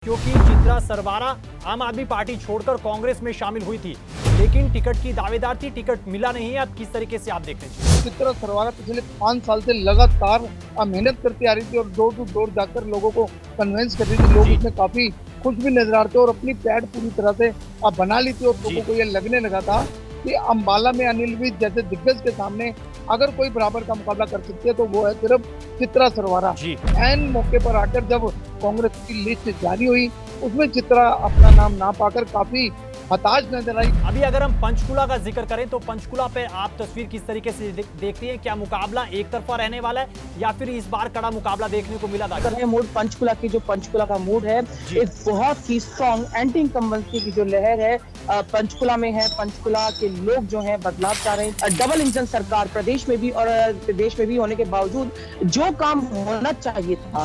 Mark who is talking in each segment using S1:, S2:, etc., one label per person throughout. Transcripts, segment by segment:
S1: क्योंकि चित्रा सरवारा आम आदमी पार्टी छोड़कर कांग्रेस में शामिल हुई थी, लेकिन टिकट की दावेदार थी, टिकट मिला नहीं है। अब किस तरीके से आप देख रहे हैं?
S2: चित्रा सरवारा पिछले 5 साल से लगातार मेहनत करती आ रही थी और डोर टू डोर जाकर लोगों को कन्विंस कर रही थी। लोग इसमें काफी खुश भी नजर आ रहे थे और अपनी पैड पूरी तरह से बना ली थी और लोगों को ये लगने लगा था कि अंबाला में अनिल विज जैसे दिग्गज के सामने अगर कोई बराबर का मुकाबला कर सकती है तो वो है सिर्फ चित्रा सरवारा। एन मौके पर आकर जब कांग्रेस की लिस्ट जारी हुई उसमें चित्रा अपना नाम ना पाकर काफी हताश नजर आई।
S1: अभी अगर हम पंचकुला का जिक्र करें तो पंचकुला पे आप तस्वीर किस तरीके से देखती हैं? क्या मुकाबला एक तरफा रहने वाला है या फिर इस बार कड़ा मुकाबला देखने को मिला था?
S3: मूड पंचकुला की जो पंचकुला का मूड है एक बहुत ही स्ट्रॉन्ग एंटी इनकम्बेंसी की जो लहर है पंचकुला में है। पंचकुला के लोग जो हैं बदलाव चाह रहे हैं। डबल इंजन सरकार प्रदेश में भी और विदेश में भी होने के बावजूद जो काम होना चाहिए था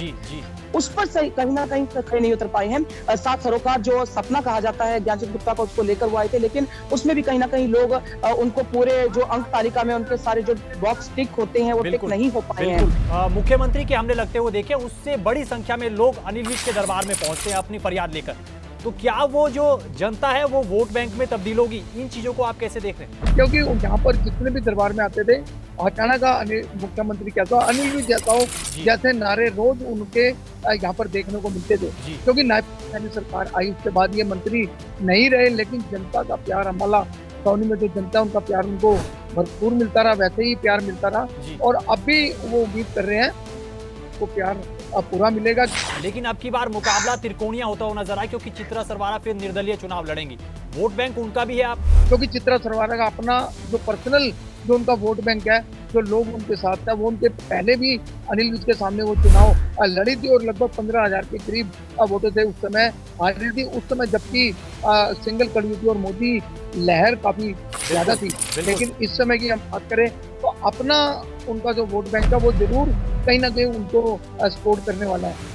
S3: उस पर सही कहीं ना कहीं खड़े नहीं उतर पाए हैं। 7 सरोकार जो सपना कहा जाता है ज्ञानचंद गुप्ता को, उसको लेकर वो आए थे, लेकिन उसमें भी कहीं ना कहीं लोग उनको पूरे जो अंक तालिका में उनके सारे जो बॉक्स टिक होते हैं वो टिक नहीं हो पाए हैं।
S1: मुख्यमंत्री के हमले लगते हुए देखे, उससे बड़ी संख्या में लोग अनिल विज के दरबार में पहुंचते हैं अपनी फरियाद लेकर। तो क्या वो जो जनता है वो वोट बैंक में तब्दील होगी? इन चीजों को आप कैसे देख रहे हैं?
S2: क्योंकि यहाँ पर जितने भी दरबार में आते थे अचानक मुख्यमंत्री कहता अनिल विज जैसा हो जैसे नारे रोज उनके यहाँ पर देखने को मिलते थे। क्योंकि नायब सरकार आई उसके बाद ये मंत्री नहीं रहे, लेकिन जनता का प्यार अंबाला छावनी में जो जनता उनका प्यार उनको भरपूर मिलता रहा, वैसे ही प्यार मिलता रहा और अब भी वो उम्मीद कर रहे हैं वो प्यार पूरा मिलेगा।
S1: लेकिन अब की बार मुकाबला त्रिकोणीय होता हुआ नजर आया क्योंकि चित्रा सरवारा फिर निर्दलीय चुनाव लड़ेंगी। वोट बैंक उनका भी है आप,
S2: क्योंकि चित्रा सरवारा का अपना जो पर्सनल जो उनका वोट बैंक है, जो लोग उनके साथ है, वो उनके पहले भी अनिल विज के सामने वो चुनाव लड़ी थी और लगभग 15,000 के करीब वोटर थे उस समय हारी थी। उस समय जबकि सिंगल कड़ी थी और मोदी लहर काफी ज्यादा थी, लेकिन इस समय की हम बात करें तो अपना उनका जो वोट बैंक है वो जरूर कहीं ना कहीं उनको सपोर्ट करने वाला है।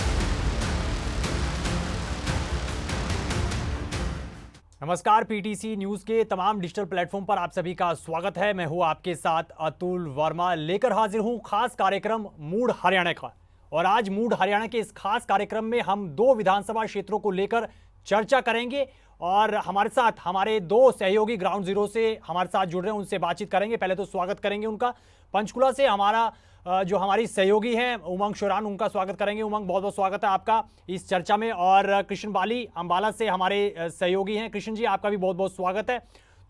S1: नमस्कार, पीटीसी न्यूज के तमाम डिजिटल प्लेटफॉर्म पर आप सभी का स्वागत है। मैं हूं आपके साथ अतुल वर्मा, लेकर हाजिर हूं खास कार्यक्रम मूड हरियाणा का। और आज मूड हरियाणा के इस खास कार्यक्रम में हम 2 विधानसभा क्षेत्रों को लेकर चर्चा करेंगे और हमारे साथ हमारे 2 सहयोगी ग्राउंड जीरो से हमारे साथ जुड़ रहे हैं, उनसे बातचीत करेंगे। पहले तो स्वागत करेंगे उनका। पंचकुला से जो हमारी सहयोगी हैं उमंग शोरान, उनका स्वागत करेंगे। उमंग, बहुत बहुत स्वागत है आपका इस चर्चा में। और कृष्ण बाली अंबाला से हमारे सहयोगी हैं। कृष्ण जी, आपका भी बहुत बहुत स्वागत है।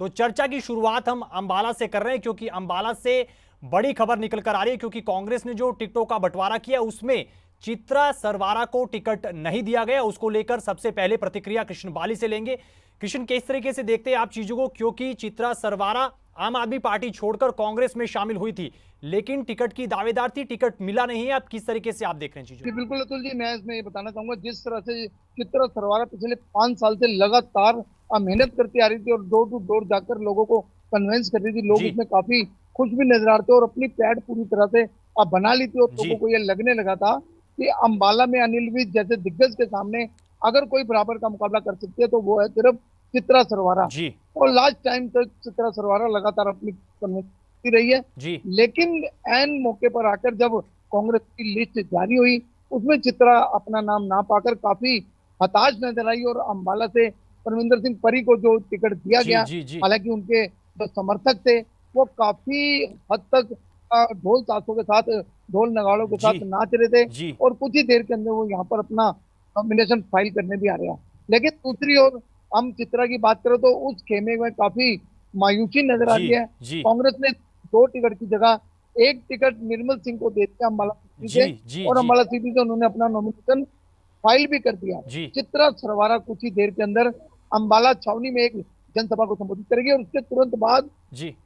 S1: तो चर्चा की शुरुआत हम अंबाला से कर रहे हैं क्योंकि अंबाला से बड़ी खबर निकल कर आ रही है क्योंकि कांग्रेस ने जो टिकटों का बंटवारा किया उसमें चित्रा सरवारा को टिकट नहीं दिया गया। उसको लेकर सबसे पहले प्रतिक्रिया कृष्ण बाली से लेंगे। कृष्ण, किस तरीके से देखते हैं आप चीजों को? क्योंकि चित्रा सरवारा आम आदमी पार्टी छोड़कर कांग्रेस में शामिल हुई थी, लेकिन टिकट की दावेदार थी, टिकट मिला नहीं है। अब किस तरीके से आप देख रहे हैं चीजों?
S2: बिल्कुल अतुल जी, मैं इसमें ये बताना चाहूंगा जिस तरह से चित्रा सरवारा पिछले 5 साल से लगातार मेहनत करती आ रही थी और डोर टू डोर जाकर लोगों को कन्विंस कर रही थी। लोग इसमें काफी खुश भी नजर आ रहे थे और अपनी पैड पूरी तरह से बना ली थी और लोगों को ये लगने लगा था कि अंबाला में अनिल विज जैसे दिग्गज के सामने अगर कोई बराबर का मुकाबला कर सकती है तो वो है सिर्फ चित्रा सरवारा। और लास्ट टाइम तक चित्रा सरवारा लगातार अपनी कन्विंस रही है, लेकिन एन मौके पर आकर जब कांग्रेस की लिस्ट जारी हुई उसमें चित्रा अपना नाम ना पाकर काफी हताश नजर आई और अंबाला से परमिंदर सिंह परी को जो टिकट दिया गया, हालांकि उनके जो समर्थक थे वो काफी हद तक ढोल ताशों के साथ, ढोल नगाड़ों के साथ नाच रहे थे और कुछ ही देर के अंदर वो यहाँ पर अपना नॉमिनेशन फाइल करने भी आ रहे हैं। लेकिन दूसरी ओर हम चित्रा की बात करें तो उस खेमे में काफी मायूसी नजर आ रही है। कांग्रेस ने 2 टिकट की जगह 1 टिकट निर्मल सिंह को दे दिया अम्बाला सीट से और अम्बाला सीट से उन्होंने अपना नॉमिनेशन फाइल भी कर दिया। चित्रा सरवारा कुछ ही देर के अंदर अम्बाला छावनी में एक जनसभा को संबोधित करेगी और उसके तुरंत बाद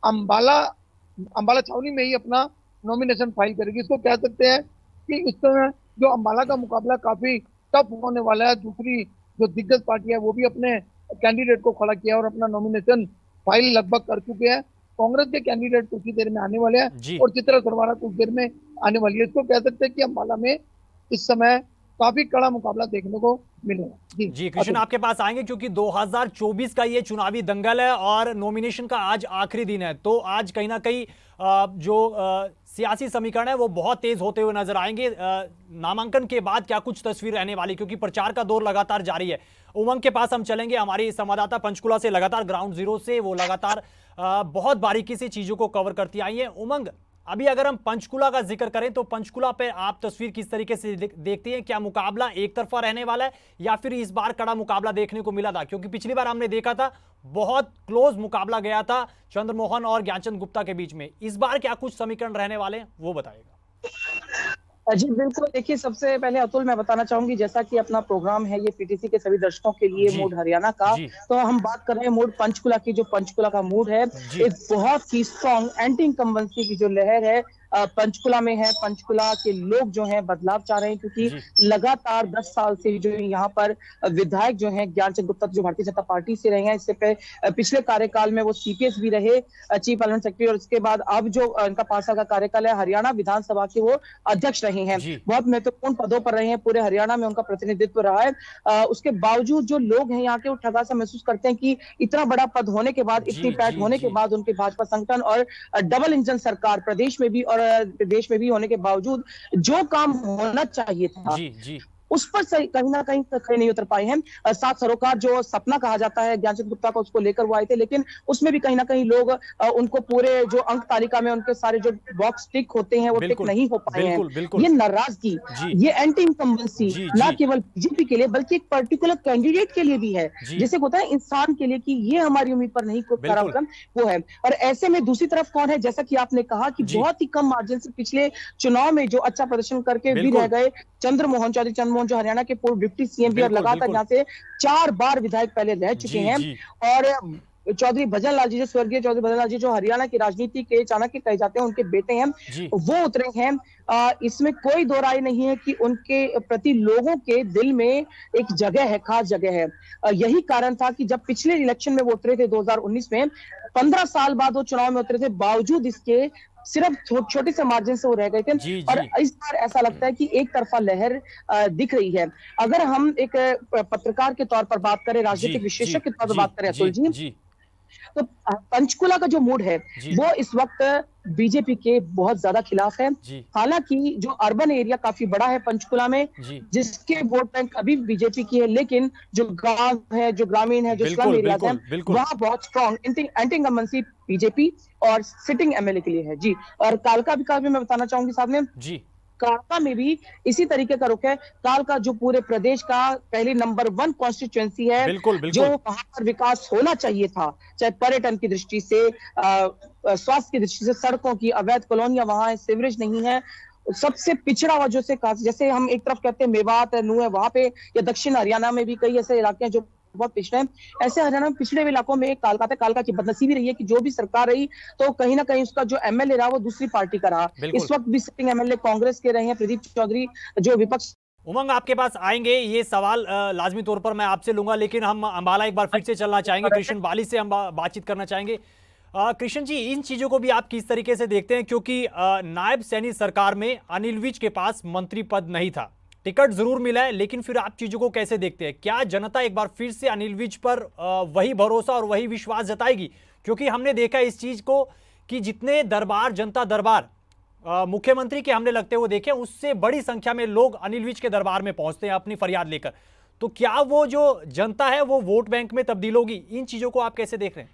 S2: अम्बाला छावनी में ही अपना नॉमिनेशन फाइल करेगी। इसको कह सकते हैं कि इस समय जो अम्बाला का मुकाबला काफी टफ होने वाला है। दूसरी जो दिग्गज पार्टी है वो भी अपने कैंडिडेट को खड़ा किया और अपना नॉमिनेशन फाइल लगभग कर चुके हैं। कांग्रेस के कैंडिडेट कुछ ही देर में आने वाले हैं और चित्रा सरवारा कुछ देर में आने वाली है। इसको कह सकते हैं कि अम्बाला में इस समय काफी कड़ा मुकाबला देखने को मिलेगा।
S1: जी कृष्ण, आपके पास आएंगे क्योंकि 2024 का ये चुनावी दंगल है और नॉमिनेशन का आज आखिरी दिन है। तो आज कहीं ना कहीं सियासी समीकरण है वो बहुत तेज होते हुए नजर आएंगे। नामांकन के बाद क्या कुछ तस्वीर रहने वाली, क्योंकि प्रचार का दौर लगातार जारी है। उमंग के पास हम चलेंगे, हमारी संवाददाता पंचकुला से लगातार ग्राउंड जीरो से वो लगातार बहुत बारीकी से चीजों को कवर करती आई है। उमंग, अभी अगर हम पंचकुला का जिक्र करें तो पंचकुला पे आप तस्वीर किस तरीके से देखती हैं? क्या मुकाबला एक तरफा रहने वाला है या फिर इस बार कड़ा मुकाबला देखने को मिला था? क्योंकि पिछली बार हमने देखा था बहुत क्लोज मुकाबला गया था चंद्रमोहन और ज्ञानचंद गुप्ता के बीच में। इस बार क्या कुछ समीकरण रहने वाले हैं वो बताएगा।
S3: जी बिल्कुल, देखिए सबसे पहले अतुल मैं बताना चाहूंगी, जैसा कि अपना प्रोग्राम है ये पीटीसी के सभी दर्शकों के लिए मूड हरियाणा का, तो हम बात कर रहे हैं मूड पंचकुला की। जो पंचकुला का मूड है एक बहुत ही स्ट्रॉन्ग एंटी इनकम्बेंसी की जो लहर है पंचकुला में है। पंचकुला के लोग जो हैं बदलाव चाह रहे हैं, क्योंकि लगातार 10 साल से जो यहाँ पर विधायक जो हैं ज्ञानचंद गुप्ता जो भारतीय जनता पार्टी से रहे हैं, इससे पिछले कार्यकाल में वो सीपीएस भी रहे, चीफ पार्लियामेंट सेक्रेटरी, और उसके बाद अब जो इनका 5 साल का कार्यकाल है हरियाणा विधानसभा के वो अध्यक्ष रहे हैं। बहुत महत्वपूर्ण पदों पर रहे हैं, पूरे हरियाणा में उनका प्रतिनिधित्व रहा है। उसके बावजूद जो लोग हैं यहाँ के वो ठगा सा महसूस करते हैं कि इतना बड़ा पद होने के बाद, इतनी पैठ होने के बाद, उनके भाजपा संगठन और डबल इंजन सरकार प्रदेश में भी और देश में भी होने के बावजूद जो काम होना चाहिए था उस पर कहीं ना कहीं खड़े नहीं उतर पाए हैं। 7 सरोकार जो सपना कहा जाता है ज्ञानचंद गुप्ता का, उसको लेकर वो आए थे, लेकिन उसमें भी कहीं ना कहीं लोग उनको पूरे जो अंक तालिका में उनके सारे जो बॉक्स टिक होते हैं वो टिक नहीं हो पाए हैं। ये नाराजगी, ये एंटी इनकम्बेंसी ना केवल बीजेपी के लिए बल्कि एक पर्टिकुलर कैंडिडेट के लिए भी है, जैसे होता है इंसान के लिए कि ये हमारी उम्मीद पर नहीं खरा वो है। और ऐसे में दूसरी तरफ कौन है, जैसा कि आपने कहा कि बहुत ही कम मार्जिन से पिछले चुनाव में जो अच्छा प्रदर्शन करके भी रह गए चंद्रमोहन जो हरियाणा के पूर्व डिप्टी सीएम भी और लगातार यहाँ से 4 बार विधायक पहले रह चुके हैं। और चौधरी भजन लाल जी, जो स्वर्गीय चौधरी भजन लाल जी जो हरियाणा की राजनीति के चाणक्य कहे जाते हैं, उनके बेटे हैं, वो उतरे हैं। इसमें कोई दो राय नहीं है कि उनके प्रति लोगों के दिल में एक जगह है, खास जगह है। यही कारण था कि जब पिछले इलेक्शन में वो उतरे थे 2019 में, 15 साल बाद वो चुनाव में उतरे थे, बावजूद इसके सिर्फ छोटे से मार्जिन से वो रह गए थे। और इस बार ऐसा लगता है कि एक तरफा लहर दिख रही है। अगर हम एक पत्रकार के तौर पर बात करें, राजनीतिक विश्लेषक के तौर पर बात करें अतुल जी, तो पंचकुला का जो मूड है वो इस वक्त बीजेपी के बहुत ज्यादा खिलाफ है। हालांकि जो अर्बन एरिया काफी बड़ा है पंचकुला में, जिसके वोट बैंक अभी बीजेपी की है, लेकिन जो गांव है, जो ग्रामीण है, जो स्लम एरियाज है, वहां बहुत स्ट्रॉन्ग एंटी इनकम्बेंसी बीजेपी और सिटिंग एमएलए के लिए है। जी, और कालका भी मैं बताना चाहूंगी साहब ने, कालका में भी इसी तरीके का रुख है। कालका जो पूरे प्रदेश का पहली नंबर 1 कॉन्स्टिट्यूएंसी है, जो वहां पर विकास होना चाहिए था, चाहे पर्यटन की दृष्टि से, स्वास्थ्य की दृष्टि से, सड़कों की, अवैध कॉलोनियां वहां है, सीवरेज नहीं है, सबसे पिछड़ा हुआ जैसे हम एक तरफ कहते हैं मेवात है, नूह है, वहां पे, या दक्षिण हरियाणा में भी कई ऐसे इलाके हैं जो बहुत पिछड़े हैं। ऐसे हरियाणा में पिछड़े हुए इलाकों में कालका की बदनसीबी रही है कि जो भी सरकार रही तो कहीं ना कहीं उसका जो एमएलए रहा वो दूसरी पार्टी का रहा। इस वक्त भी सिटिंग एमएलए कांग्रेस के रहे हैं प्रदीप चौधरी, जो विपक्ष।
S1: उमंग, आपके पास आएंगे, ये सवाल लाजमी तौर पर मैं आपसे लूंगा, लेकिन हम अंबाला एक बार फिर से चलना चाहेंगे, कृष्ण बाली से हम बातचीत करना चाहेंगे। कृष्ण जी, इन चीजों को भी आप किस तरीके से देखते हैं? क्योंकि नायब सैनी सरकार में अनिल विज के पास मंत्री पद नहीं था, टिकट जरूर मिला है, लेकिन फिर आप चीजों को कैसे देखते हैं? क्या जनता एक बार फिर से अनिल विज पर वही भरोसा और वही विश्वास जताएगी? क्योंकि हमने देखा इस चीज को कि जितने दरबार, जनता दरबार मुख्यमंत्री के हमने लगते हुए देखे, उससे बड़ी संख्या में लोग अनिल विज के दरबार में पहुंचते हैं अपनी फरियाद लेकर। तो क्या वो जो जनता है वो वोट बैंक में तब्दील होगी? इन चीजों को आप कैसे देख रहे हैं?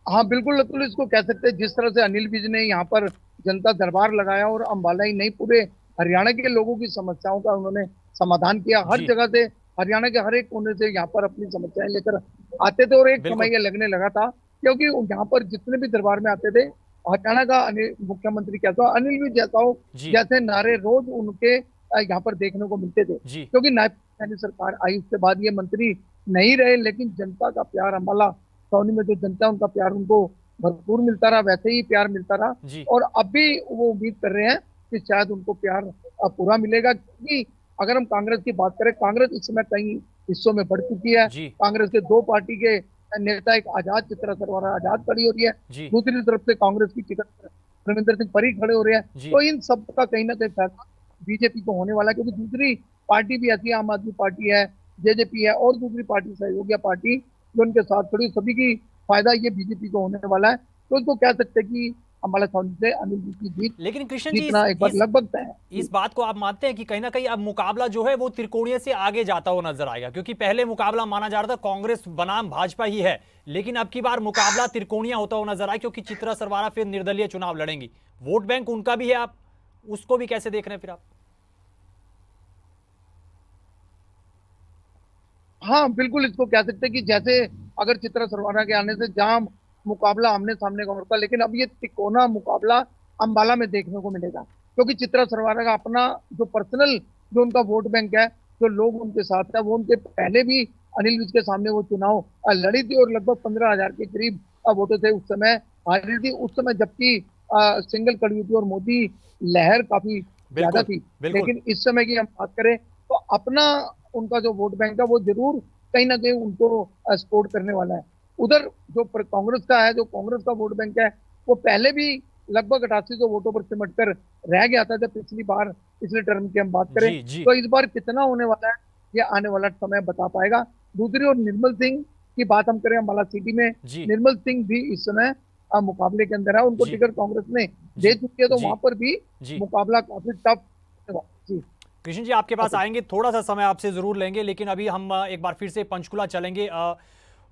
S2: हाँ बिल्कुल अतुल, इसको कह सकते हैं, जिस तरह से अनिल विज ने यहाँ पर जनता दरबार लगाया और अंबाला ही नहीं पूरे हरियाणा के लोगों की समस्याओं का उन्होंने समाधान किया। हर जगह से, हरियाणा के हर एक कोने से यहाँ पर अपनी समस्याएं लेकर आते थे, और एक समय ये लगने लगा था, क्योंकि यहाँ पर जितने भी दरबार में आते थे, हरियाणा का मुख्यमंत्री कैसा हो, अनिल विज जैसा हो, जैसे नारे रोज उनके यहाँ पर देखने को मिलते थे। क्योंकि नायब सैनी सरकार आई, उसके बाद ये मंत्री नहीं रहे, लेकिन जनता का प्यार, अंबाला छावनी में जो जनता, उनका प्यार उनको भरपूर मिलता रहा, वैसे ही प्यार मिलता रहा। और अब भी वो उम्मीद कर रहे हैं कि शायद उनको प्यार पूरा मिलेगा। क्योंकि अगर हम कांग्रेस की बात करें, कांग्रेस इस समय कई हिस्सों में बढ़ चुकी है। कांग्रेस के 2 पार्टी के नेता, एक आजाद चित्रा सरवारा आजाद खड़ी हो रही है, दूसरी तरफ से कांग्रेस की टिकट परमिंदर सिंह परी खड़े हो रहे हैं,
S1: जी
S2: तो इन सब का कहीं ना कहीं फायदा बीजेपी को होने वाला है, क्योंकि दूसरी पार्टी भी ऐसी है, आम आदमी पार्टी है, जेजेपी है और दूसरी पार्टी सहयोगी पार्टी जो उनके साथ खड़ी, सभी की फायदा ये बीजेपी को होने वाला है। तो इसको कह सकते हैं कि अम्बाला छावनी से अनिल जी की जीत
S1: लेकिन कृष्ण जी
S2: जीतना एक बार लगभग तय है।
S1: इस बात को आप मानते हैं कि कहीं ना कहीं अब मुकाबला जो है वो त्रिकोणीय से आगे जाता हुआ नजर आएगा? क्योंकि पहले मुकाबला माना जा रहा था कांग्रेस बनाम भाजपा ही है, लेकिन अब की बार मुकाबला त्रिकोणीय होता हुआ नजर आए, क्योंकि चित्रा सरवारा फिर निर्दलीय चुनाव लड़ेंगी, वोट बैंक उनका भी है, आप उसको भी कैसे देख रहे हैं फिर आप?
S2: हाँ बिल्कुल, इसको कह सकते हैं कि जैसे अगर चित्रा सरवाना के आने से जहां मुकाबला आमने सामने का होता, लेकिन अब ये तिकोना मुकाबला अंबाला में देखने को मिलेगा, क्योंकि चित्रा सरवाना का अपना जो पर्सनल जो उनका वोट बैंक है, जो लोग उनके साथ है, वो उनके पहले भी अनिल विज के सामने वो चुनाव लड़ी थी और लगभग 15,000 के करीब वोटर थे उस समय हारी थी, उस समय जबकि सिंगल कड़ी हुई थी और मोदी लहर काफी ज्यादा थी। लेकिन इस समय की हम बात करें तो अपना उनका जो वोट बैंक है वो जरूर कहीं ना कहीं उनको सपोर्ट करने वाला है। उधर जो कांग्रेस का है, जो कांग्रेस का वोट बैंक है, वो पहले भी लगभग 8800 वोटों पर सिमट कर रह गया था जब पिछली बार पिछले टर्म की हम बात करें। तो इस बार कितना होने वाला है ये आने वाला समय बता पाएगा। दूसरी ओर निर्मल सिंह की बात हम करें अम्बाला सिटी में, निर्मल सिंह भी इस समय मुकाबले के अंदर है, उनको टिकट कांग्रेस ने दे चुकी है, तो वहां पर भी मुकाबला काफी टफ।
S1: कृष्ण जी आपके पास आएंगे, थोड़ा सा समय आपसे जरूर लेंगे, लेकिन अभी हम एक बार फिर से पंचकुला चलेंगे।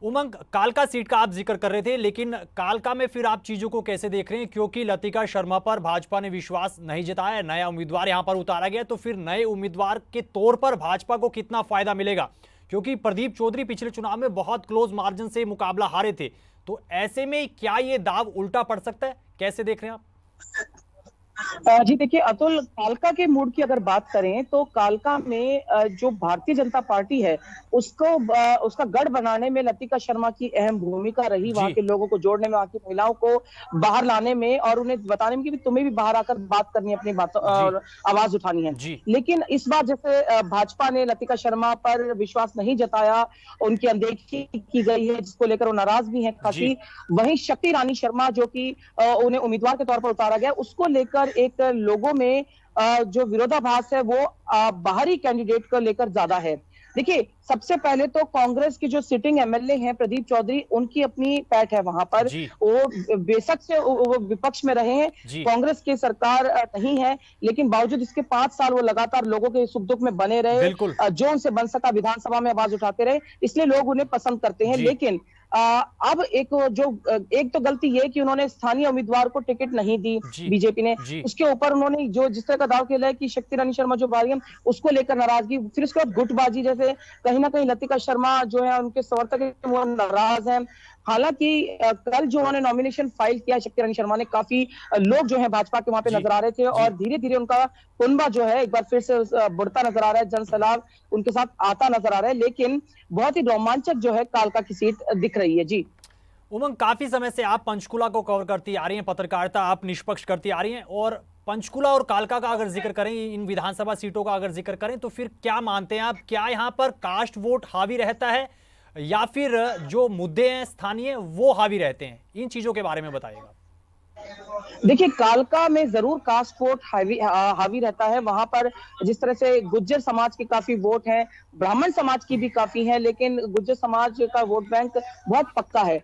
S1: उमंग, कालका सीट का आप जिक्र कर रहे थे, लेकिन कालका में फिर आप चीजों को कैसे देख रहे हैं? क्योंकि लतिका शर्मा पर भाजपा ने विश्वास नहीं जताया है, नया उम्मीदवार यहां पर उतारा गया, तो फिर नए उम्मीदवार के तौर पर भाजपा को कितना फायदा मिलेगा? क्योंकि प्रदीप चौधरी पिछले चुनाव में बहुत क्लोज मार्जिन से मुकाबला हारे थे, तो ऐसे में क्या ये दाव उल्टा पड़ सकता है? कैसे देख रहे हैं आप?
S3: जी देखिए अतुल, कालका के मूड की अगर बात करें तो कालका में जो भारतीय जनता पार्टी है उसको उसका गढ़ बनाने में लतिका शर्मा की अहम भूमिका रही, वहां के लोगों को जोड़ने में, वहां की महिलाओं को बाहर लाने में और उन्हें बताने में कि तुम्हें भी बाहर आकर बात करनी है, अपनी बातों और आवाज उठानी है। लेकिन इस बार जैसे भाजपा ने लतिका शर्मा पर विश्वास नहीं जताया, उनकी अनदेखी की गई है, जिसको लेकर वो नाराज भी है काफी। वहीं शक्ति रानी शर्मा जो कि उन्हें उम्मीदवार के तौर पर उतारा गया, उसको लेकर एक लोगों में जो विरोधाभास है वो बाहरी कैंडिडेट को लेकर ज्यादा है। देखिए सबसे पहले तो कांग्रेस के जो सिटिंग एमएलए हैं प्रदीप चौधरी, उनकी अपनी पैठ है वहां पर, वो बेशक से वो विपक्ष में रहे हैं, कांग्रेस की सरकार नहीं है, लेकिन बावजूद इसके 5 साल वो लगातार लोगों के सुख दुख में बने रहे, जो उनसे बन सका विधानसभा में आवाज उठाते रहे, इसलिए लोग उन्हें पसंद करते हैं। लेकिन अब एक तो गलती ये कि उन्होंने स्थानीय उम्मीदवार को टिकट नहीं दी बीजेपी ने, उसके ऊपर उन्होंने जो जिस तरह का दाव किया है कि शक्ति रानी शर्मा जो बारी है उसको लेकर नाराजगी, फिर उसके बाद गुटबाजी, जैसे कहीं ना कहीं लतिका शर्मा जो है उनके समर्थक वो नाराज हैं। हालांकि कल जो उन्होंने नॉमिनेशन फाइल किया शक्ति रानी शर्मा ने, काफी लोग जो है भाजपा के वहां पे नजर आ रहे थे और धीरे धीरे उनका कुनबा जो है एक बार फिर से बढ़ता नजर आ रहा है, जनसैलाब उनके साथ आता नजर आ रहा है। लेकिन बहुत ही रोमांचक जो है कालका की सीट दिख रही है। जी
S1: उमंग, काफी समय से आप पंचकुला को कवर करती आ रही हैं, पत्रकारिता आप निष्पक्ष करती आ रही हैं, और पंचकुला और कालका का अगर जिक्र करें, इन विधानसभा सीटों का अगर जिक्र करें, तो फिर क्या मानते हैं आप, क्या यहाँ पर कास्ट वोट हावी रहता है या फिर जो मुद्दे हैं स्थानीय वो हावी रहते हैं? इन चीजों के बारे में बताइएगा।
S3: देखिए कालका में जरूर कास्ट वोट हावी रहता है, वहां पर जिस तरह से गुज्जर समाज के काफी वोट हैं, ब्राह्मण समाज की भी काफी है, लेकिन गुज्जर समाज का वोट बैंक बहुत पक्का है।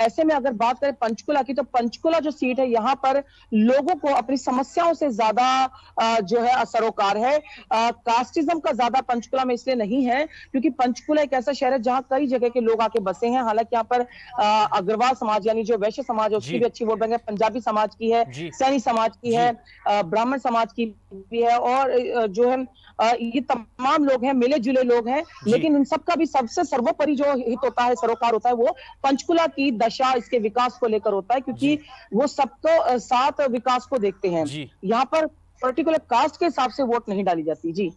S3: ऐसे में अगर बात करें पंचकुला की, तो पंचकुला जो सीट है यहाँ पर लोगों को अपनी समस्याओं से ज्यादा जो है सरोकार है। कास्टिज्म का ज्यादा पंचकुला में इसलिए नहीं है क्योंकि पंचकुला एक ऐसा शहर है जहाँ कई जगह के लोग आके बसे हैं। हालांकि यहाँ पर अग्रवाल समाज यानी जो वैश्य समाज है उसकी भी अच्छी वोट बैंक है, पंजाबी समाज की है, सैनी समाज की है, ब्राह्मण समाज की भी है, और जो है ये तमाम लोग हैं, मिले जुले लोग हैं। लेकिन इन सबका भी सबसे सर्वोपरि जो हित होता है, सरोकार होता है, वो पंचकुला की दशा, इसके विकास को लेकर होता है, क्योंकि वो सबको साथ विकास को देखते हैं। यहाँ पर पर्टिकुलर कास्ट के हिसाब से वोट नहीं डाली जाती। जी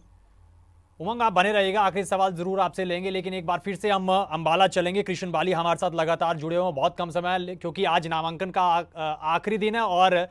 S1: उमंग, आप बने रहिएगा, आखिरी सवाल जरूर आपसे लेंगे, लेकिन एक बार फिर से हम अंबाला चलेंगे। कृष्ण बाली हमारे साथ लगातार जुड़े हुए हैं, बहुत कम समय क्योंकि आज नामांकन का आखिरी दिन है और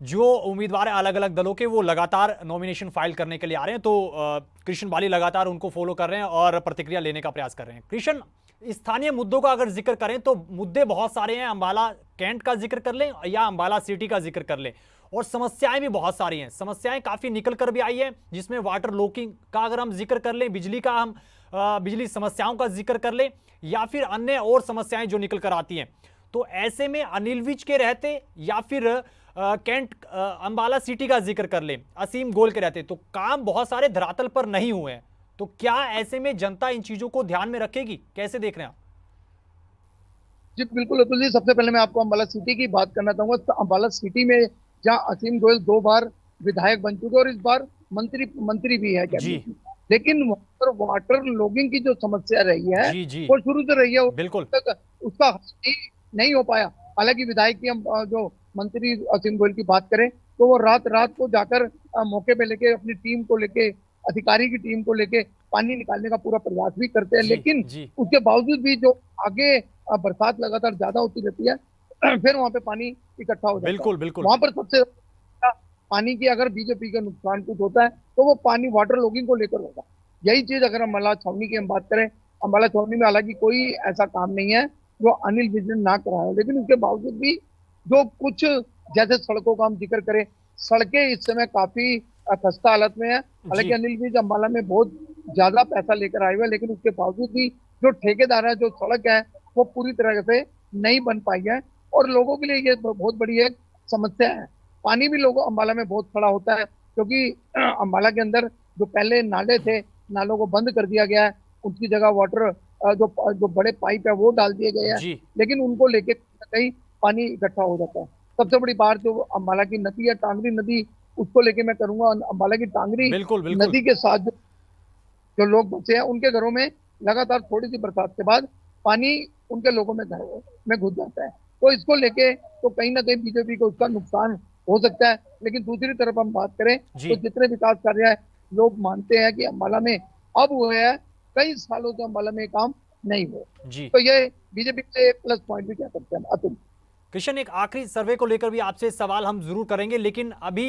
S1: जो उम्मीदवार है अलग अलग दलों के वो लगातार नॉमिनेशन फाइल करने के लिए आ रहे हैं, तो कृष्ण बाली लगातार उनको फॉलो कर रहे हैं और प्रतिक्रिया लेने का प्रयास कर रहे हैं। कृष्ण, स्थानीय मुद्दों का अगर जिक्र करें तो मुद्दे बहुत सारे हैं। अंबाला कैंट का जिक्र कर लें या अंबाला सिटी का जिक्र कर लें, और समस्याएं भी बहुत सारी हैं। समस्याएं काफी निकल कर भी आई है, जिसमें वाटर लॉकिंग का अगर हम जिक्र कर लें, बिजली का हम बिजली समस्याओं का जिक्र कर लें, या फिर अन्य और समस्याएं जो निकल कर आती हैं। तो ऐसे में अनिल विज के रहते या फिर कैंट अंबाला सिटी का जिक्र कर लें, असीम गोयल के रहते, तो काम बहुत सारे धरातल पर नहीं हुए हैं। तो क्या ऐसे में जनता इन चीजों को ध्यान में रखेगी? कैसे देख रहे हैं आप?
S2: जी बिल्कुल अतुल जी, सबसे पहले मैं आपको अंबाला सिटी की बात करना चाहूंगा। तो अंबाला सिटी में जहां असीम गोयल 2 बार विधायक बन चुके और इस बार मंत्री भी है कैबिनेट में, लेकिन वहां पर वाटर लॉगिंग की जो समस्या रही है
S1: जी
S2: वो शुरू से रही है,
S1: बिल्कुल
S2: उसका हल नहीं हो पाया। हालांकि विधायक की हम जो मंत्री असीम गोयल की बात करें तो वो रात रात को जाकर मौके पे लेके अपनी टीम को लेके, अधिकारी की टीम को लेके पानी निकालने का पूरा प्रयास भी करते हैं, लेकिन उसके बावजूद भी जो आगे बरसात लगातार ज्यादा होती रहती है फिर वहां पे पानी इकट्ठा हो जाता है।
S1: बिल्कुल
S2: वहां पर सबसे पानी की अगर बीजेपी का नुकसान कुछ होता है तो वो पानी वाटर लॉगिंग को लेकर होगा। यही चीज अगर अम्बाला छावनी की हम बात करें, अम्बाला छावनी में हालांकि कोई ऐसा काम नहीं है जो अनिल विज ने ना कराया, लेकिन उसके बावजूद भी जो कुछ, जैसे सड़कों का हम जिक्र करें, सड़कें इस समय काफी खस्ता हालत में है। हालांकि अनिल विज अम्बाला में बहुत ज्यादा पैसा लेकर आए हुए हैं, लेकिन उसके बावजूद भी जो ठेकेदार है, जो सड़क है वो पूरी तरह से नहीं बन पाई है और लोगों के लिए ये बहुत बड़ी एक समस्या है। पानी भी लोगों अम्बाला में बहुत खड़ा होता है, क्योंकि अम्बाला के अंदर जो पहले नाले थे, नालों को बंद कर दिया गया है, उसकी जगह वाटर जो बड़े पाइप है वो डाल दिए गए हैं, लेकिन उनको लेके कहीं पानी इकट्ठा हो जाता है। सबसे बड़ी बात जो अम्बाला की नदी है, टांगरी नदी, उसको लेके मैं करूंगा। अम्बाला की टांगरी नदी के साथ जो लोग बचे हैं उनके घरों में लगातार थोड़ी सी बरसात के बाद पानी उनके लोगों में घरों में घुस जाता है। तो इसको लेके तो कहीं ना कहीं बीजेपी को उसका नुकसान हो सकता है। लेकिन दूसरी तरफ हम बात करें तो जितने विकास कार्य है, लोग मानते हैं कि अम्बाला में अब हुए हैं, कई सालों से अम्बाला में काम नहीं हुआ। तो ये बीजेपी के एक प्लस पॉइंट भी कह सकते हैं। अतुल
S1: कृष्ण, एक आखिरी सर्वे को लेकर भी आपसे सवाल हम जरूर करेंगे, लेकिन अभी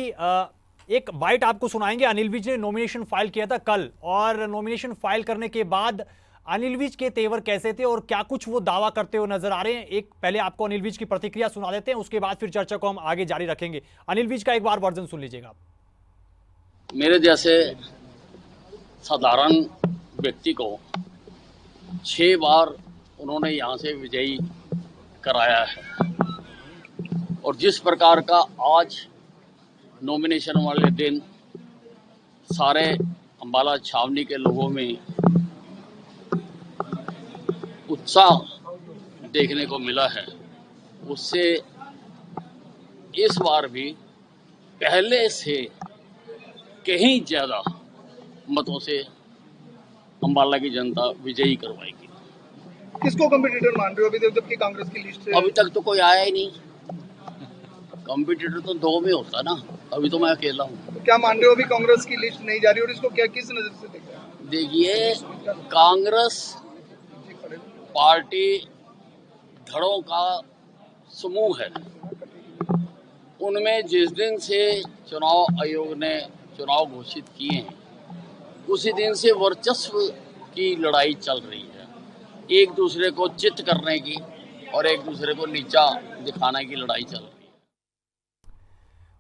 S1: एक बाइट आपको सुनाएंगे। अनिल विज ने नॉमिनेशन फाइल किया था कल, और नॉमिनेशन फाइल करने के बाद अनिल विज के तेवर कैसे थे और क्या कुछ वो दावा करते हुए नजर आ रहे हैं। एक पहले आपको अनिल विज की प्रतिक्रिया सुना देते हैं, उसके बाद फिर चर्चा को हम आगे जारी रखेंगे। अनिल विज का एक बार वर्जन सुन लीजिएगा आप।
S4: मेरे जैसे साधारण व्यक्ति को 6 बार उन्होंने यहाँ से विजयी कराया है, और जिस प्रकार का आज नॉमिनेशन वाले दिन सारे अम्बाला छावनी के लोगों में उत्साह देखने को मिला है, उससे इस बार भी पहले से कहीं ज़्यादा मतों से अम्बाला की जनता विजयी करवाएगी।
S5: किसको कॉम्पिटिटर मान रहे हो अभी, जबकि कांग्रेस की लिस्ट है?
S4: अभी तक तो कोई आया ही नहीं। कॉम्पिटिटर तो 2 में होता ना, अभी तो मैं अकेला हूँ।
S5: तो क्या मान रहे हो अभी कांग्रेस की लिस्ट नहीं जा रही, और इसको क्या किस नजर से देख रहे हैं?
S4: देखिए, कांग्रेस पार्टी धड़ों का समूह है। उनमें जिस दिन से चुनाव आयोग ने चुनाव घोषित किए हैं, उसी दिन से वर्चस्व की लड़ाई चल रही है, एक दूसरे को चित करने की और एक दूसरे को नीचा दिखाने की लड़ाई चल रही है।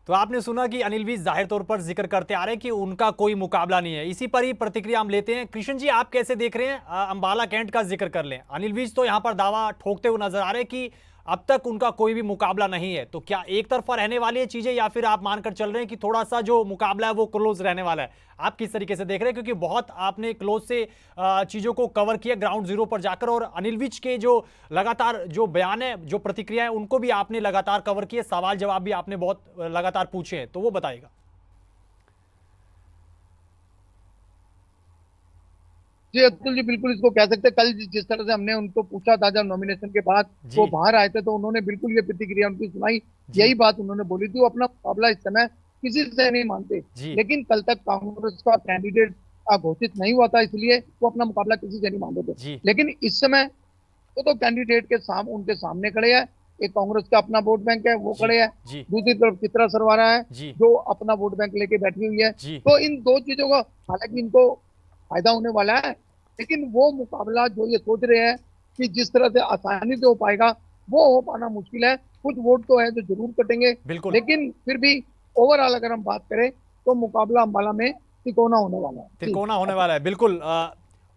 S1: तो आपने सुना कि अनिल विज जाहिर तौर पर जिक्र करते आ रहे हैं कि उनका कोई मुकाबला नहीं है। इसी पर ही प्रतिक्रिया हम लेते हैं। कृष्ण जी, आप कैसे देख रहे हैं? अंबाला कैंट का जिक्र कर लें, अनिल विज तो यहां पर दावा ठोकते हुए नजर आ रहे हैं कि अब तक उनका कोई भी मुकाबला नहीं है। तो क्या एक तरफा रहने वाली है चीजें, या फिर आप मानकर चल रहे हैं कि थोड़ा सा जो मुकाबला है वो क्लोज रहने वाला है? आप किस तरीके से देख रहे हैं, क्योंकि बहुत आपने क्लोज से चीजों को कवर किया ग्राउंड जीरो पर जाकर, और अनिल विज के जो लगातार जो बयान है, जो प्रतिक्रिया है, उनको भी आपने लगातार कवर किए, सवाल जवाब भी आपने बहुत लगातार पूछे हैं, तो वो बताइएगा।
S2: जी अतुल जी, बिल्कुल इसको कह सकते हैं। कल जिस तरह से हमने उनको पूछा था, जब नॉमिनेशन के बाद वो बाहर आए थे, तो उन्होंने बिल्कुल ये प्रतिक्रिया उनकी सुनाई। यही बात उन्होंने बोली थी, वो अपना मुकाबला इस समय किसी से नहीं मानते, लेकिन कल तक कांग्रेस का कैंडिडेट घोषित नहीं हुआ था, इसलिए वो अपना मुकाबला किसी से नहीं मानते थे। लेकिन इस समय तो कैंडिडेट के उनके सामने खड़े हैं। एक कांग्रेस का अपना वोट बैंक है, वो खड़े हैं। दूसरी तरफ चित्रा सरवारा है, जो अपना वोट बैंक लेके बैठी हुई है। तो इन दो चीजों का हालांकि इनको फायदा होने वाला है, लेकिन वो मुकाबला जो ये सोच रहे हैं कि जिस तरह से आसानी से हो पाएगा वो हो पाना मुश्किल है। कुछ वोट तो है जो जरूर कटेंगे,
S1: बिल्कुल।
S2: लेकिन फिर भी ओवरऑल अगर हम बात करें तो मुकाबला अंबाला में तिकोना होने वाला है।
S1: तिकोना होने वाला है, बिल्कुल।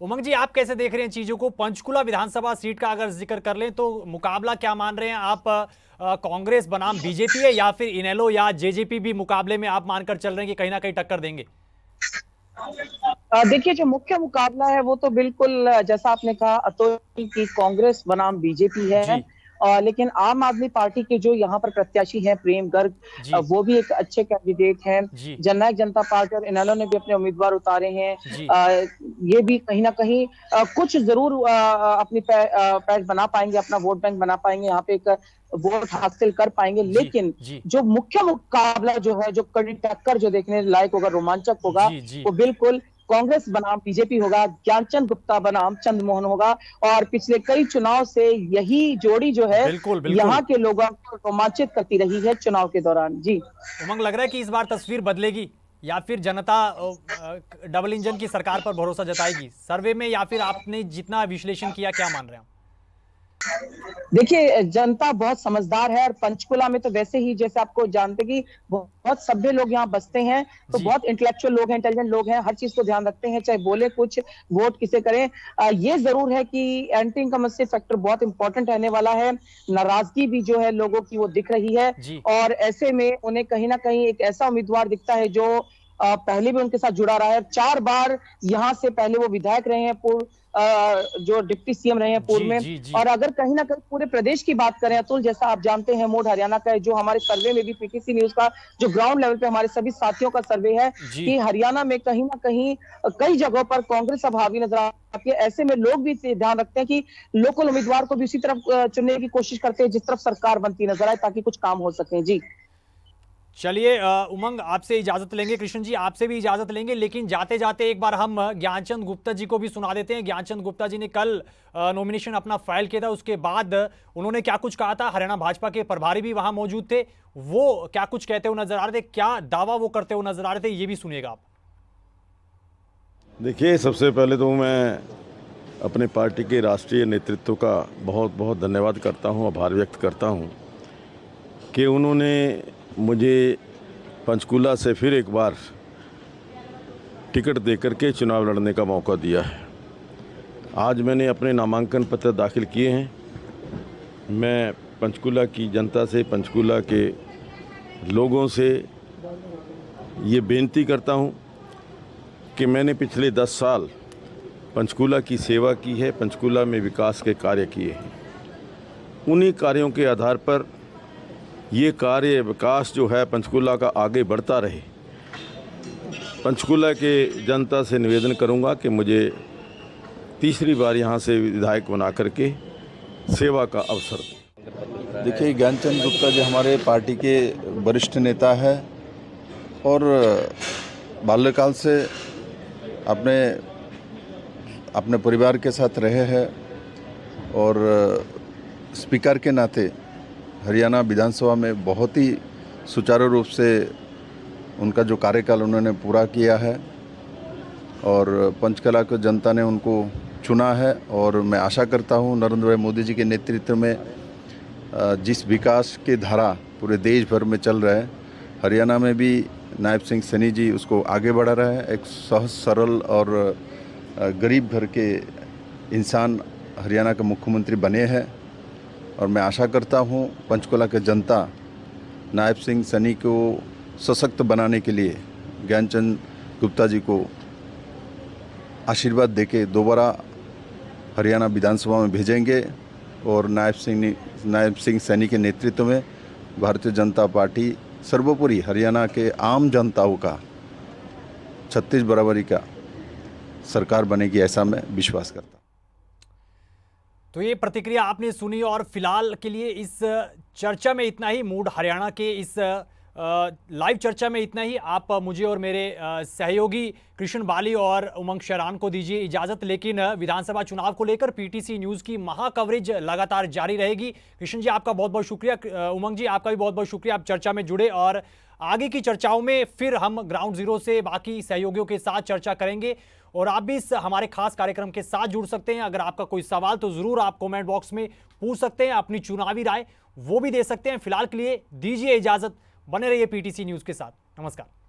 S1: उमंग जी, आप कैसे देख रहे हैं चीजों को? पंचकुला विधानसभा सीट का अगर जिक्र कर लें तो मुकाबला क्या मान रहे हैं आप? कांग्रेस बनाम बीजेपी है या फिर इनेलो या जेजेपी भी मुकाबले में आप मानकर चल रहे हैं कि कहीं ना कहीं टक्कर देंगे?
S3: देखिए, जो मुख्य मुकाबला है वो तो बिल्कुल जैसा आपने कहा अतुल की कांग्रेस बनाम बीजेपी है।
S1: जी।
S3: लेकिन आम आदमी पार्टी के जो यहाँ पर प्रत्याशी हैं प्रेम गर्ग,
S1: जी।
S3: वो भी एक अच्छे कैंडिडेट हैं।
S1: जी।
S3: जननायक जनता पार्टी और इनेलो ने भी अपने उम्मीदवार उतारे हैं।
S1: जी।
S3: ये भी कहीं ना कहीं कुछ जरूर अपनी पैठ बना पाएंगे, अपना वोट बैंक बना पाएंगे, यहाँ पे एक वोट हासिल कर पाएंगे।
S1: जी।
S3: लेकिन
S1: जी।
S3: जो मुख्य मुकाबला जो है, जो कड़ी टक्कर जो देखने लायक होगा, रोमांचक होगा,
S1: जी। जी।
S3: वो बिल्कुल कांग्रेस बनाम बीजेपी होगा, ज्ञानचंद गुप्ता बनाम चंद्रमोहन होगा। और पिछले कई चुनाव से यही जोड़ी जो है
S1: बिल्कुल, बिल्कुल।
S3: यहाँ के लोगों को रोमांचित करती रही है चुनाव के दौरान। जी
S1: उमंग, लग रहा है कि इस बार तस्वीर बदलेगी या फिर जनता डबल इंजन की सरकार पर भरोसा जताएगी सर्वे में, या फिर आपने जितना विश्लेषण किया, क्या मान रहे हैं?
S3: देखिए, जनता बहुत समझदार है और पंचकुला में तो वैसे ही जैसे आपको जानते कि बहुत सभ्य लोग यहाँ बसते हैं, तो
S1: जी।
S3: बहुत इंटेलेक्चुअल लोग हैं, इंटेलिजेंट लोग हैं, हर चीज को ध्यान रखते हैं, चाहे बोले कुछ वोट किसे करें। ये जरूर है कि एंटी इनकम्बेंसी फैक्टर बहुत इंपॉर्टेंट रहने वाला है। नाराजगी भी जो है लोगों की वो दिख रही है,
S1: जी।
S3: और ऐसे में उन्हें कहीं ना कहीं एक ऐसा उम्मीदवार दिखता है जो पहले भी उनके साथ जुड़ा रहा है। 4 बार यहाँ से पहले वो विधायक रहे हैं, पूर्व जो डिप्टी सीएम रहे हैं पूर्व
S1: जी।
S3: में।
S1: जी। जी।
S3: और अगर कहीं ना कहीं पूरे प्रदेश की बात करें अतुल, जैसा आप जानते हैं मोड हरियाणा का है, जो हमारे सर्वे में भी पीटीसी न्यूज का जो ग्राउंड लेवल पे हमारे सभी साथियों का सर्वे है
S1: जी।
S3: कि हरियाणा में कहीं ना कहीं कई जगहों पर कांग्रेस अब हावी नजर आती है। ऐसे में लोग भी ध्यान रखते हैं कि लोकल उम्मीदवार को भी उसी तरफ चुनने की कोशिश करते हैं जिस तरफ सरकार बनती नजर आए, ताकि कुछ काम हो सके। जी
S1: चलिए, उमंग, आपसे इजाजत लेंगे, कृष्ण जी आपसे भी इजाजत लेंगे, लेकिन जाते जाते एक बार हम ज्ञानचंद गुप्ता जी को भी सुना देते हैं। ज्ञानचंद गुप्ता जी ने कल नॉमिनेशन अपना फाइल किया था, उसके बाद उन्होंने क्या कुछ कहा था। हरियाणा भाजपा के प्रभारी भी वहां मौजूद थे, वो क्या कुछ कहते हुए नजर आ रहे थे, क्या दावा वो करते हुए नजर आ रहे थे, ये भी सुनिएगा आप।
S6: देखिए, सबसे पहले तो मैं अपने पार्टी के राष्ट्रीय नेतृत्व का बहुत बहुत धन्यवाद करता हूं, आभार व्यक्त करता हूं कि उन्होंने मुझे पंचकुला से फिर एक बार टिकट देकर के चुनाव लड़ने का मौका दिया है। आज मैंने अपने नामांकन पत्र दाखिल किए हैं। मैं पंचकुला की जनता से, पंचकुला के लोगों से ये बेनती करता हूं कि मैंने पिछले 10 साल पंचकुला की सेवा की है, पंचकुला में विकास के कार्य किए हैं। उन्हीं कार्यों के आधार पर ये कार्य विकास जो है पंचकुला का आगे बढ़ता रहे। पंचकुला के जनता से निवेदन करूंगा कि मुझे तीसरी बार यहाँ से विधायक बना करके सेवा का अवसर दें।
S7: देखिए, ज्ञानचंद गुप्ता जी हमारे पार्टी के वरिष्ठ नेता है और बाल्यकाल से अपने परिवार के साथ रहे हैं, और स्पीकर के नाते हरियाणा विधानसभा में बहुत ही सुचारू रूप से उनका जो कार्यकाल उन्होंने पूरा किया है, और पंचकुला को जनता ने उनको चुना है। और मैं आशा करता हूँ नरेंद्र भाई मोदी जी के नेतृत्व में जिस विकास की धारा पूरे देश भर में चल रहा है, हरियाणा में भी नायब सिंह सैनी जी उसको आगे बढ़ा रहा है। एक सहज सरल और गरीब घर के इंसान हरियाणा के मुख्यमंत्री बने हैं, और मैं आशा करता हूं पंचकुला के जनता नायब सिंह सैनी को सशक्त बनाने के लिए ज्ञानचंद गुप्ता जी को आशीर्वाद देके दोबारा हरियाणा विधानसभा में भेजेंगे, और नायब सिंह सैनी के नेतृत्व में भारतीय जनता पार्टी सर्वोपरि हरियाणा के आम जनताओं का 36 बराबरी का सरकार बनेगी, ऐसा मैं विश्वास करता हूँ।
S1: तो ये प्रतिक्रिया आपने सुनी, और फिलहाल के लिए इस चर्चा में इतना ही। मूड हरियाणा के इस लाइव चर्चा में इतना ही। आप मुझे और मेरे सहयोगी कृष्ण बाली और उमंग शरान को दीजिए इजाजत, लेकिन विधानसभा चुनाव को लेकर पीटीसी न्यूज़ की महा कवरेज लगातार जारी रहेगी। कृष्ण जी आपका बहुत बहुत शुक्रिया, उमंग जी आपका भी बहुत बहुत शुक्रिया, आप चर्चा में जुड़े, और आगे की चर्चाओं में फिर हम ग्राउंड जीरो से बाकी सहयोगियों के साथ चर्चा करेंगे। और आप भी इस हमारे खास कार्यक्रम के साथ जुड़ सकते हैं। अगर आपका कोई सवाल तो जरूर आप कमेंट बॉक्स में पूछ सकते हैं, अपनी चुनावी राय वो भी दे सकते हैं। फिलहाल के लिए दीजिए इजाजत, बने रहिए पीटीसी न्यूज के साथ। नमस्कार।